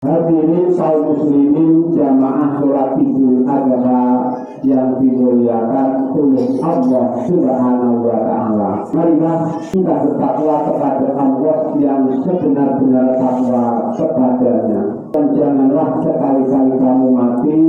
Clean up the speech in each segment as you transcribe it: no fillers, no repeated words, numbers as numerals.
Hadirin kaum muslimin jamaah sholat Idul Adha yang dimuliakan oleh Allah Subhanahu wa Ta'ala. Marilah kita bertakwa kepada Allah yang sebenar-benar takwa kepadanya. Dan janganlah sekali-kali kamu mati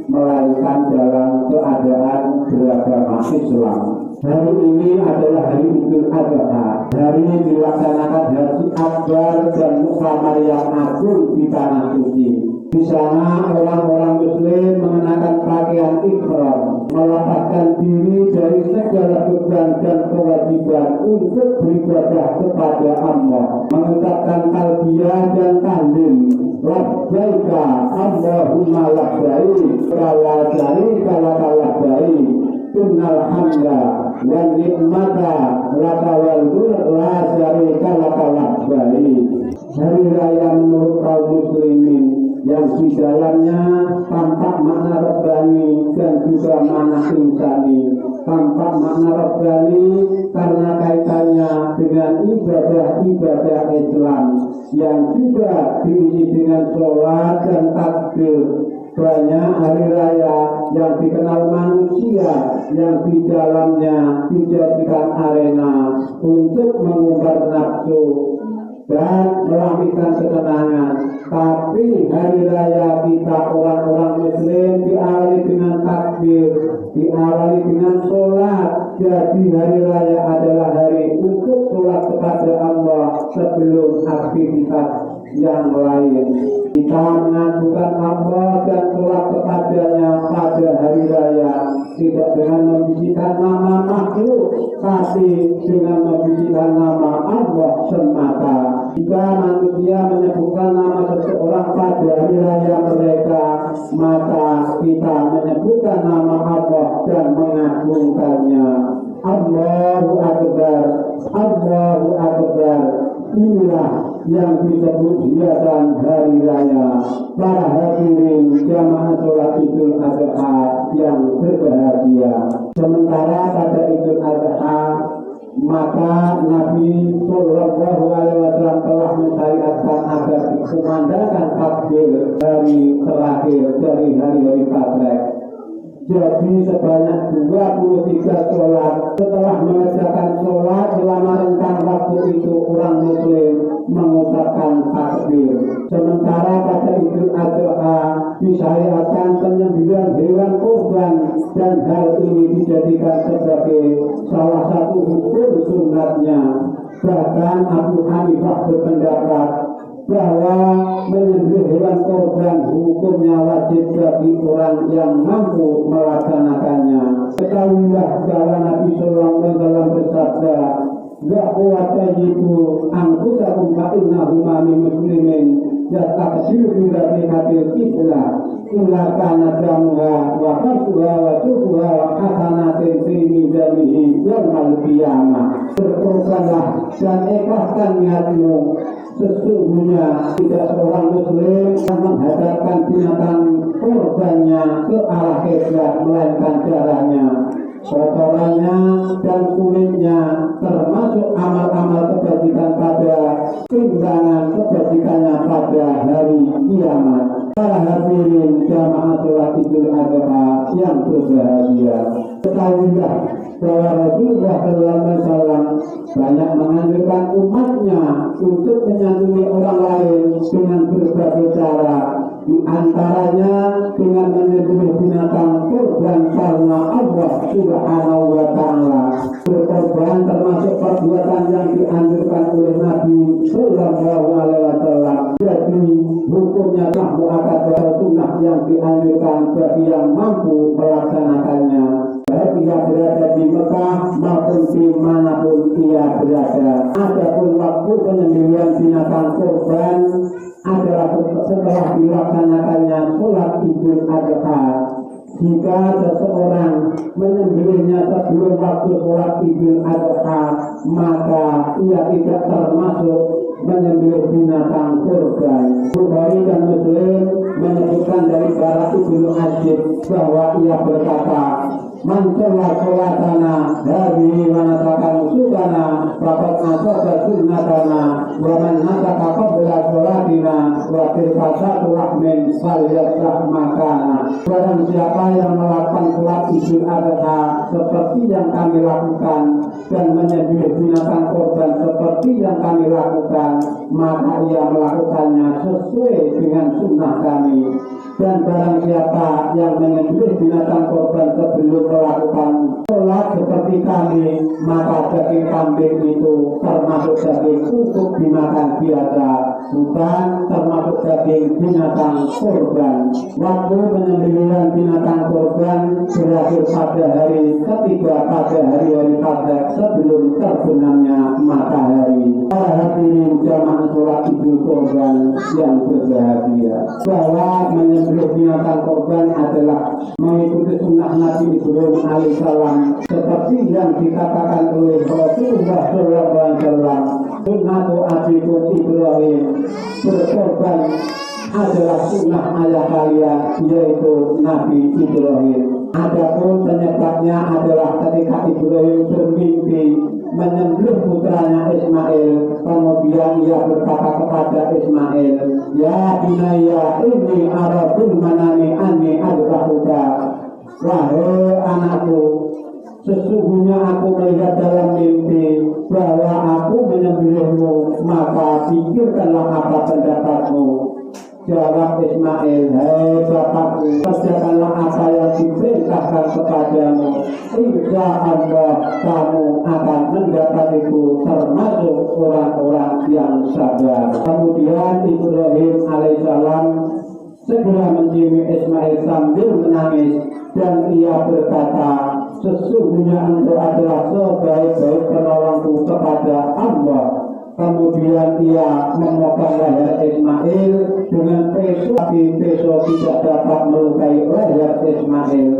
melainkan dalam keadaan beragama Islam. Hari ini adalah hari Idul Adha. Hari ini dilaksanakan haji akbar dan muktamar yang agung di tanah suci. Di sana orang-orang Muslim mengenakan pakaian ihram, melepaskan diri dari segala beban dan kewajiban untuk beribadah kepada Allah, mengucapkan talbiyah dan tahlil. Labbaika Allahumma labbaik, la syarika laka labbaik, innal hamda wan ni'mata laka wal mulk la syarika laka labbaik. Hari raya menurut kaum muslimin yang di dalamnya tampak makna Rabbani dan juga makna insani. Tampak makna Rabbani karena kaitannya dengan ibadah-ibadah Islam yang juga diisi dengan sholat dan takbir. Banyak hari raya yang dikenal manusia yang di dalamnya dijadikan arena untuk mengumbar nafsu dan melampiaskan ketenangan. Tapi hari raya kita orang-orang Muslim diawali dengan takbir, diawali dengan sholat. Jadi hari raya adalah hari untuk sholat kepada Allah sebelum aktivitas yang lain. Kita mengadukan Allah dan sholat kepadanya pada hari raya, tidak dengan membisikkan nama makhluk, tapi dengan membisikkan nama Allah semata. Jika manusia menyebutkan nama seseorang pada hari raya mereka, maka kita menyebutkan nama Allah dan mengagungkannya. Allahu Akbar, Allahu Akbar. Inilah yang disebut hiasan hari raya. Para hadirin jamaah sholat Idul Adha yang berbahagia. Sementara pada Idul Adha, maka Nabi Sallallahu Alaihi Wasallam telah mensyariatkan agar dikumandangkan takbir hari terakhir dari hari-hari Tabrek. Jadi sebanyak 23 sholat. Setelah mengerjakan sholat selama rentang waktu itu orang Muslim mengucapkan takbir. Sementara pada Idul Adha disyariatkan penyembelihan hewan kurban dan hal ini dijadikan sebagai salah satu hukum sunatnya. Bahkan Abu Hanifah berpendapat bahwa menyembelih hewan kurban hukumnya wajib bagi orang yang mampu melaksanakannya. Ketahuilah bahwa Nabi Sallallahu Alaihi Wasallam bersabda, bahwa itu angkusakum fa'innahu ma'ami muslimin yastaksiru dari hadir kiblah illa kana damuha wa fasuha wa subuha wa hasanatin fi mizanihi yawmal qiyamah. Berkorbanlah dan ikhlaskan niatmu. Sesungguhnya tidak seorang muslim yang menghadapkan binatang korbannya ke arah kiblat melainkan darahnya, kotorannya dan kulitnya, termasuk amal-amal kebajikan pada timbangan kebajikannya pada hari kiamat. Para hadirin jamaah sholat Idul Adha yang berbahagia, ketahuilah bahwa Rasulullah SAW banyak menganjurkan umatnya untuk menyantuni orang lain dengan berbagai cara. Di antaranya dengan menyembelih binatang kurban karena Allah Subhanahu wa Ta'ala. Berkorban termasuk perbuatan yang dianjurkan oleh Nabi Sallallahu Alaihi Wasallam. Jadi hukumnya telah muakkad sunnah yang dianjurkan bagi yang mampu melaksanakannya, baik ia berada di Mekah maupun di manapun ia berada. Adapun waktu penyembelihan binatang kurban adalah setelah dilaksanakannya sholat Idul Adha. Jika seseorang menyembelihnya sebelum waktu sholat Idul Adha, maka ia tidak termasuk menyembelih binatang kurban. Bukhari dan Muslim menyebutkan dari Bara Ibnu Azib bahwa ia berkata, Mancola dari manatakan sukana bapak nasaka sunnatana wa man nasaka qabla sholatina wa tilkasatu rahmin falyasah makana. Barang siapa yang melakukan sholat idul adha seperti yang kami lakukan dan menyembelih binatang korban seperti yang kami lakukan, maka ia melakukannya sesuai dengan sunnah kami. Dan barang siapa yang menyembelih binatang korban sebelum melakukan sholat seperti kami, maka daging kambing itu termasuk daging untuk dimakan biasa, bukan termasuk daging binatang korban. Waktu penyembelihan binatang korban berakhir pada hari ketiga pada hari-hari Qadar sebelum terbenamnya matahari. Para hadirin jamaah sholat idul korban yang berbahagia, bahwa menyembelih binatang korban adalah mengikuti sunnah Nabi Ibrahim alaihissalam seperti yang dikatakan oleh Rasulullah SAW. Sunnatu abikum Ibrahim, berkorban adalah sunnah ayah kalian, yaitu Nabi Ibrahim. Adapun penyebabnya adalah ketika Ibrahim bermimpi menyembelih putranya Ismail, kemudian ia berkata kepada Ismail, ya bunayya inni aradul manami anni adbahuka, wahai anakku, sesungguhnya aku melihat dalam mimpi bahwa aku menyembelihmu, maka pikirkanlah apa pendapatmu. Jawab Ismail, hai bapakku, kerjakanlah apa yang diperintahkan kepadamu. Insya Allah kamu akan mendapatiku termasuk orang-orang yang sabar. Kemudian Ibrahim alaihissalam segera menciumi Ismail sambil menangis dan ia berkata, sesungguhnya engkau adalah sebaik-baik penolongku kepada Allah. Kemudian ia memotong leher Ismail dengan peso, tapi peso tidak dapat melukai leher Ismail.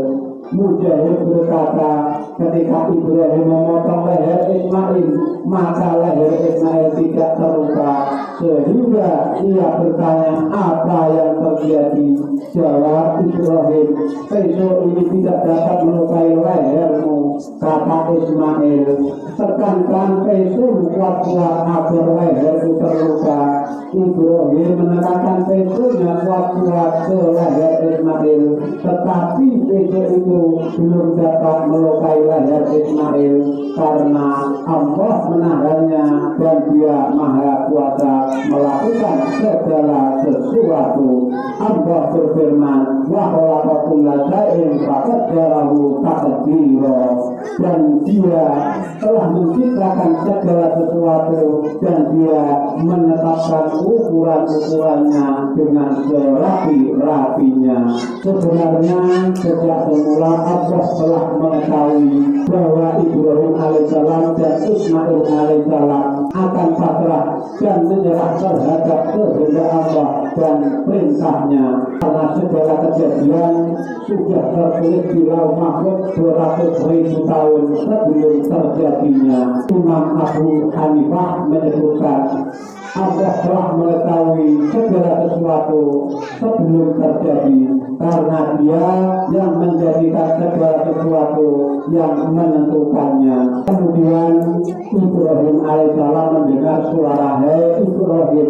Mujahid berkata, ketika Ibrahim memotong leher Ismail, maka leher Ismail tidak terluka, sehingga ia bertanya, apa yang terjadi? Jawab Ibrahim, peso ini tidak dapat melukai lehermu. Kata Ismail, tekankan peso kuat-kuat agar leherku terluka. Ibrahim menekankan pesonya kuat-kuat ke leher Ismail, tetapi peso itu belum dapat melukai leher Ismail karena Allah menahannya dan Dia Maha Kuasa melakukan segala sesuatu. Allah berfirman, wa khalaqa kulla syai'in faqaddarahu taqdira, dan Dia telah menciptakan segala sesuatu dan Dia menetapkan ukuran-ukurannya dengan serapi-rapinya. Sebenarnya sejak semula Allah telah mengetahui bahwa Ibrahim alaihissalam dan Ismail alaihissalam akan pasrah dan menyerah terhadap kehendak Allah dan perintahnya, karena segala kejadian sudah tertulis di Lauh Mahfuz 200.000 tahun sebelum terjadinya. Imam Abu Hanifah menyebutkan, Allah telah mengetahui segala sesuatu sebelum terjadi, karena Dia yang menjadikan segala sesuatu yang menentukannya. Kemudian Ibrahim alaihissalam mendengar suara, hai Ibrahim,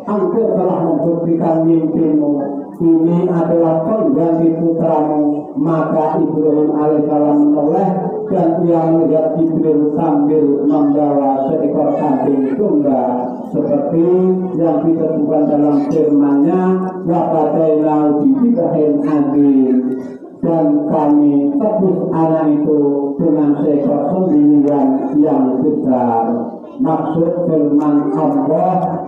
engkau telah membuktikan mimpimu, ini adalah pengganti putramu. Maka Ibrahim alaihissalam menoleh dan ia melihat Jibril sambil membawa seekor kambing domba, seperti yang disebutkan dalam firman-Nya, wa qadaina bi dzibhin adzim, dan kami tebus anak itu dengan seekor sembelihan yang besar. Maksud firman Allah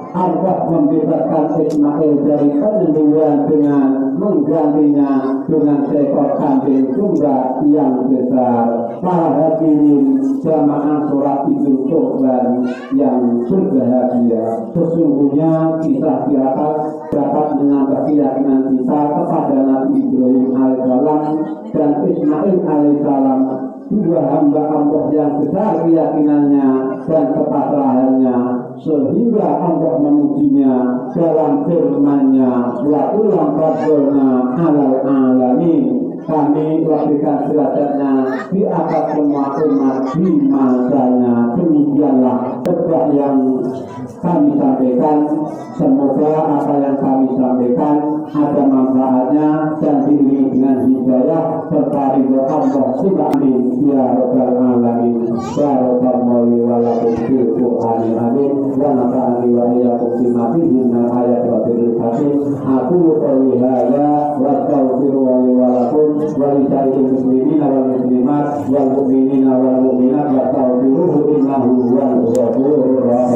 membebaskan Ismail dari penyembelihan dengan menggantinya dengan seekor kambing domba yang besar. Para hadirin jamaah sholat idul korban yang berbahagia, sesungguhnya kisah tirakat dapat menambah keyakinan kita kepada Nabi Ibrahim alaihissalam dan Ismail alaihissalam, dua hamba Allah yang besar keyakinannya dan kepasrahannya, sehingga Allah memujinya dalam firman-Nya, wa ulam fadlna alal alamin, kami berikan derajatnya di atas semua umat di masanya. Demikianlah khotbah yang kami sampaikan. Semoga apa yang kami sampaikan ada manfaatnya dan diiringi dengan hidayah serta ridho Allah Subhanahu ya rabbal alamin. Barakallahu wa lakum fil Qur'anil azim wa nafa'ani wa iyyakum bima fihi minal ayati wa dzikri hakim. Aku qouli hadza wa astaghfiru li wa lakum wa li sa'iril muslimina wal muslimat wal mu'minina wal mu'minat wa astaghfiruhu innahu huwal ghafurur rahim.